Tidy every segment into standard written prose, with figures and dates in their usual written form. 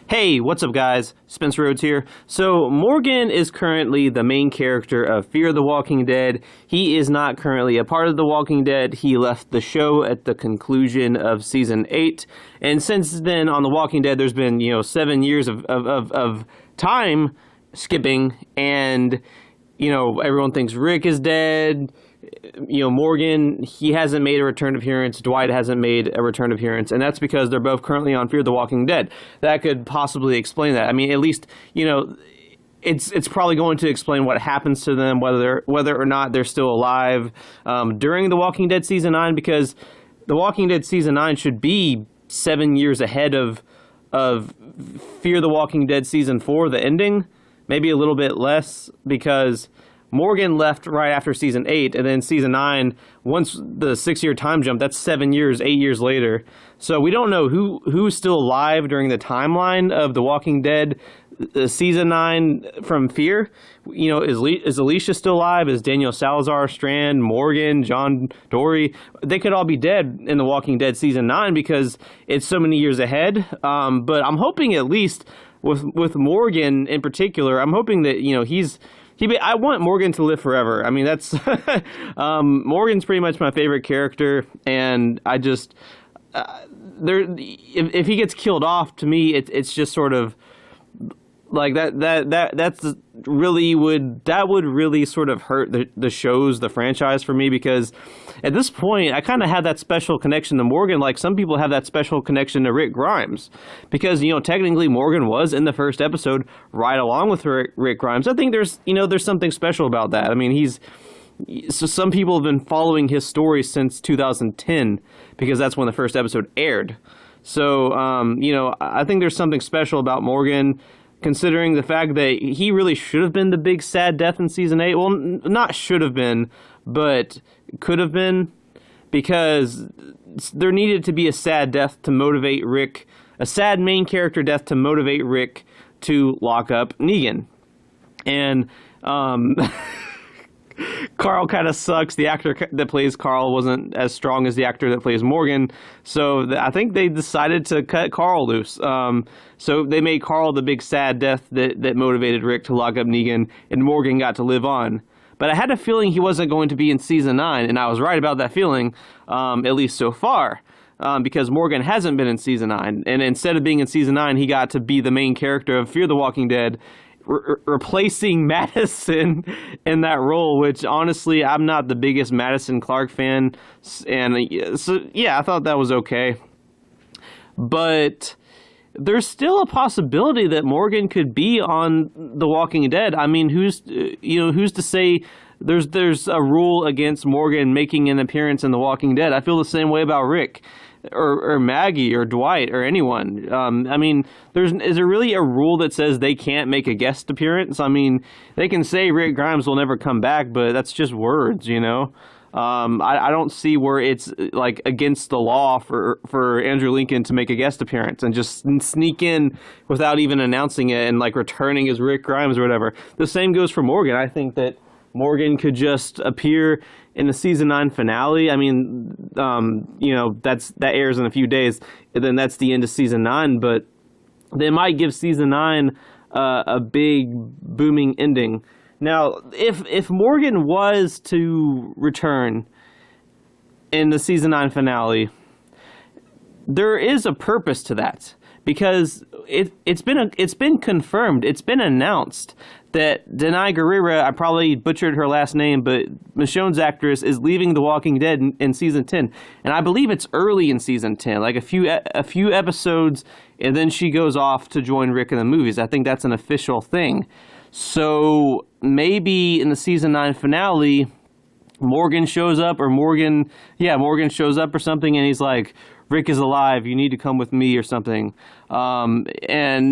Hey, what's up, guys? Spencer Rhodes here. So, Morgan is currently the main character of Fear the Walking Dead. He is not currently a part of The Walking Dead. He left the show at the conclusion of season 8. And since then, on The Walking Dead, there's been, 7 years of time skipping. And, everyone thinks Rick is dead. Morgan, he hasn't made a return appearance. Dwight hasn't made a return appearance, and that's because they're both currently on Fear the Walking Dead. That could possibly explain that. I mean, at least, it's probably going to explain what happens to them, whether or not they're still alive during The Walking Dead Season 9, because The Walking Dead Season 9 should be 7 years ahead of Fear the Walking Dead Season 4, the ending. Maybe a little bit less, because Morgan left right after season 8, and then season 9, once the 6-year time jump, that's 7 years, 8 years later. So we don't know who's still alive during the timeline of The Walking Dead season 9 from Fear. Is Alicia still alive? Is Daniel Salazar, Strand, Morgan, John Dory? They could all be dead in The Walking Dead season 9 because it's so many years ahead. But I'm hoping at least with Morgan in particular, I'm hoping that, I want Morgan to live forever. I mean, that's Morgan's pretty much my favorite character, and I just if he gets killed off, to me, it's just sort of like that would really sort of hurt the franchise for me, because at this point I kind of have that special connection to Morgan, like some people have that special connection to Rick Grimes, because technically Morgan was in the first episode right along with Rick Grimes. I think there's something special about that. I mean, so some people have been following his story since 2010 because that's when the first episode aired. So I think there's something special about Morgan, considering the fact that he really should have been the big sad death in season 8. Well, not should have been, but could have been, because there needed to be a sad death to motivate Rick, a sad main character death to motivate Rick to lock up Negan. And Carl kind of sucks. The actor that plays Carl wasn't as strong as the actor that plays Morgan, so I think they decided to cut Carl loose. So they made Carl the big sad death that motivated Rick to lock up Negan, and Morgan got to live on. But I had a feeling he wasn't going to be in season 9, and I was right about that feeling, at least so far, because Morgan hasn't been in season 9, and instead of being in season 9, he got to be the main character of Fear the Walking Dead, replacing Madison in that role, which honestly, I'm not the biggest Madison Clark fan, and so yeah, I thought that was okay. But there's still a possibility that Morgan could be on The Walking Dead. I mean, who's to say there's a rule against Morgan making an appearance in The Walking Dead? I feel the same way about Rick, or Maggie, or Dwight, or anyone. I mean, is there really a rule that says they can't make a guest appearance? I mean, they can say Rick Grimes will never come back, but that's just words, I don't see where it's like against the law for Andrew Lincoln to make a guest appearance and just sneak in without even announcing it and like returning as Rick Grimes or whatever. The same goes for Morgan. I think that Morgan could just appear in the season 9 finale. I mean, that airs in a few days, and then that's the end of season 9. But they might give season 9 a big booming ending. Now, if Morgan was to return in the season 9 finale, there is a purpose to that, because it's been confirmed, it's been announced that Danai Gurira, I probably butchered her last name, but Michonne's actress, is leaving The Walking Dead in season 10, and I believe it's early in season 10, like a few episodes, and then she goes off to join Rick in the movies. I think that's an official thing. So maybe in the season 9 finale, Morgan shows up, Morgan shows up or something, and he's like, Rick is alive, you need to come with me or something. And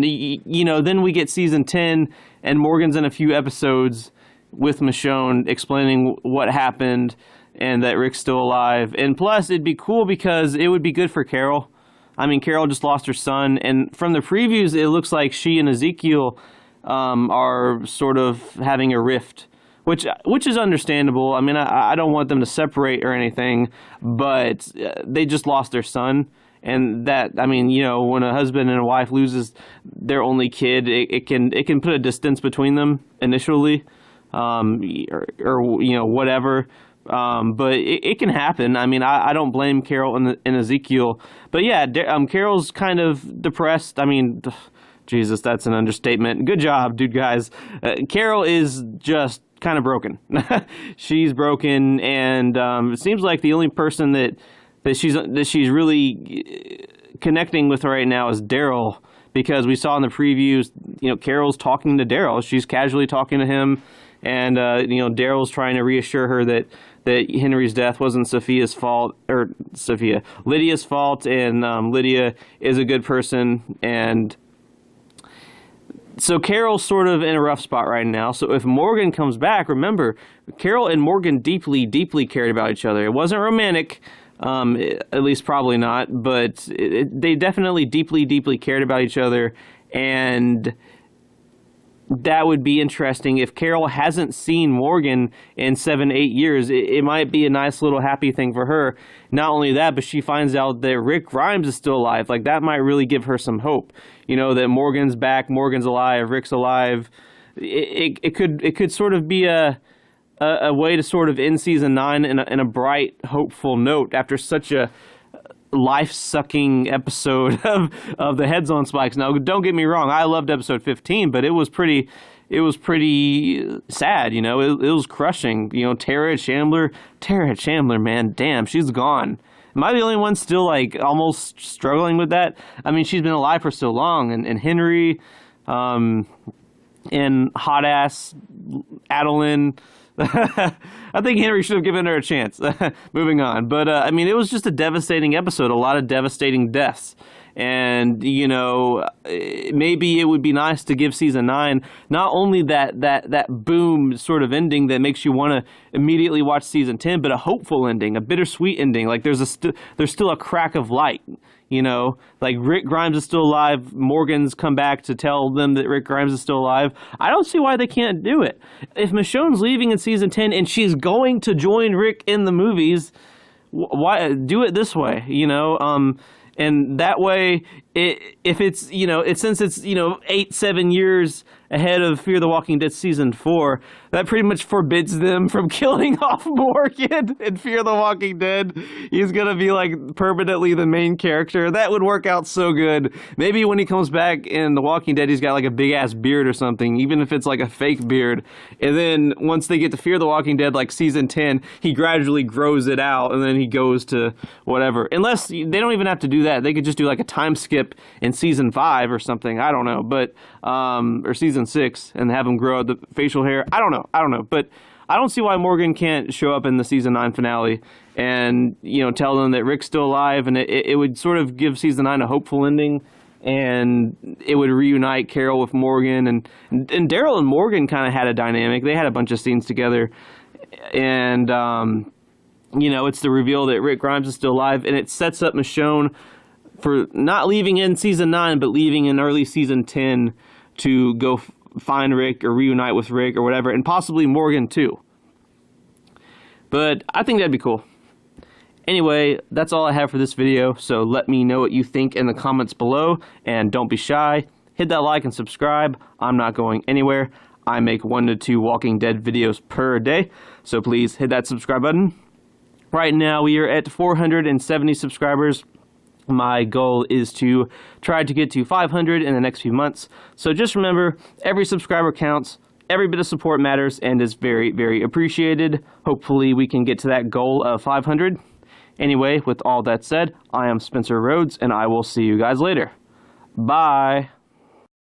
then we get season 10, and Morgan's in a few episodes with Michonne explaining what happened and that Rick's still alive. And plus, it'd be cool because it would be good for Carol. I mean, Carol just lost her son, and from the previews, it looks like she and Ezekiel are sort of having a rift, which is understandable. I mean, I don't want them to separate or anything, but they just lost their son, and that, I mean, you know, when a husband and a wife loses their only kid, it can put a distance between them initially, or you know, whatever. But it can happen. I mean, I don't blame Carol and Ezekiel. But yeah, Carol's kind of depressed. I mean, Jesus, that's an understatement. Good job, dude, guys. Carol is just kind of broken. She's broken, and it seems like the only person that she's really connecting with right now is Daryl, because we saw in the previews, you know, Carol's talking to Daryl. She's casually talking to him, and you know, Daryl's trying to reassure her that Henry's death wasn't Lydia's fault, and Lydia is a good person. And so Carol's sort of in a rough spot right now. So if Morgan comes back, remember, Carol and Morgan deeply, deeply cared about each other. It wasn't romantic, at least probably not, but they definitely deeply, deeply cared about each other. And that would be interesting. If Carol hasn't seen Morgan in 7-8 years, it might be a nice little happy thing for her. Not only that, but she finds out that Rick Grimes is still alive. Like, that might really give her some hope. You know, that Morgan's back, Morgan's alive, Rick's alive. It could sort of be a way to sort of end season 9 in a bright, hopeful note after such a life-sucking episode of the Heads on Spikes. Now, don't get me wrong, I loved episode 15, but it was pretty sad, you know. It was crushing. You know, Tara Chandler, man, damn, she's gone. Am I the only one still, like, almost struggling with that? I mean, she's been alive for so long, and Henry, and hot-ass Adeline. I think Henry should have given her a chance. Moving on. But, I mean, it was just a devastating episode, a lot of devastating deaths. And, you know, maybe it would be nice to give season 9 not only that boom sort of ending that makes you want to immediately watch season 10, but a hopeful ending, a bittersweet ending. Like, there's still a crack of light. You know, like, Rick Grimes is still alive. Morgan's come back to tell them that Rick Grimes is still alive. I don't see why they can't do it. If Michonne's leaving in season 10 and she's going to join Rick in the movies, why do it this way? You know, and that way, if it's, you know, since it's, you know, 8-7 years ahead of Fear the Walking Dead season 4, that pretty much forbids them from killing off Morgan in Fear the Walking Dead. He's gonna be, like, permanently the main character. That would work out so good. Maybe when he comes back in The Walking Dead, he's got, like, a big-ass beard or something, even if it's, like, a fake beard. And then once they get to Fear the Walking Dead, like, season 10, he gradually grows it out, and then he goes to whatever. Unless, they don't even have to do that. They could just do, like, a time skip in season 5 or something. I don't know. But, or season 6, and have him grow out the facial hair. I don't know, but I don't see why Morgan can't show up in the season 9 finale and, you know, tell them that Rick's still alive, and it would sort of give season 9 a hopeful ending, and it would reunite Carol with Morgan, and Daryl and Morgan kind of had a dynamic. They had a bunch of scenes together, and you know, it's the reveal that Rick Grimes is still alive, and it sets up Michonne for not leaving in season 9, but leaving in early season 10 to go find Rick or reunite with Rick or whatever, and possibly Morgan too. But I think that'd be cool. Anyway, that's all I have for this video, so let me know what you think in the comments below, and don't be shy. Hit that like and subscribe. I'm not going anywhere. I make 1 to 2 Walking Dead videos per day, so please hit that subscribe button. Right now, we are at 470 subscribers. My goal is to try to get to 500 in the next few months. So just remember, every subscriber counts, every bit of support matters, and is very, very appreciated. Hopefully we can get to that goal of 500. Anyway, with all that said, I am Spencer Rhodes, and I will see you guys later. Bye.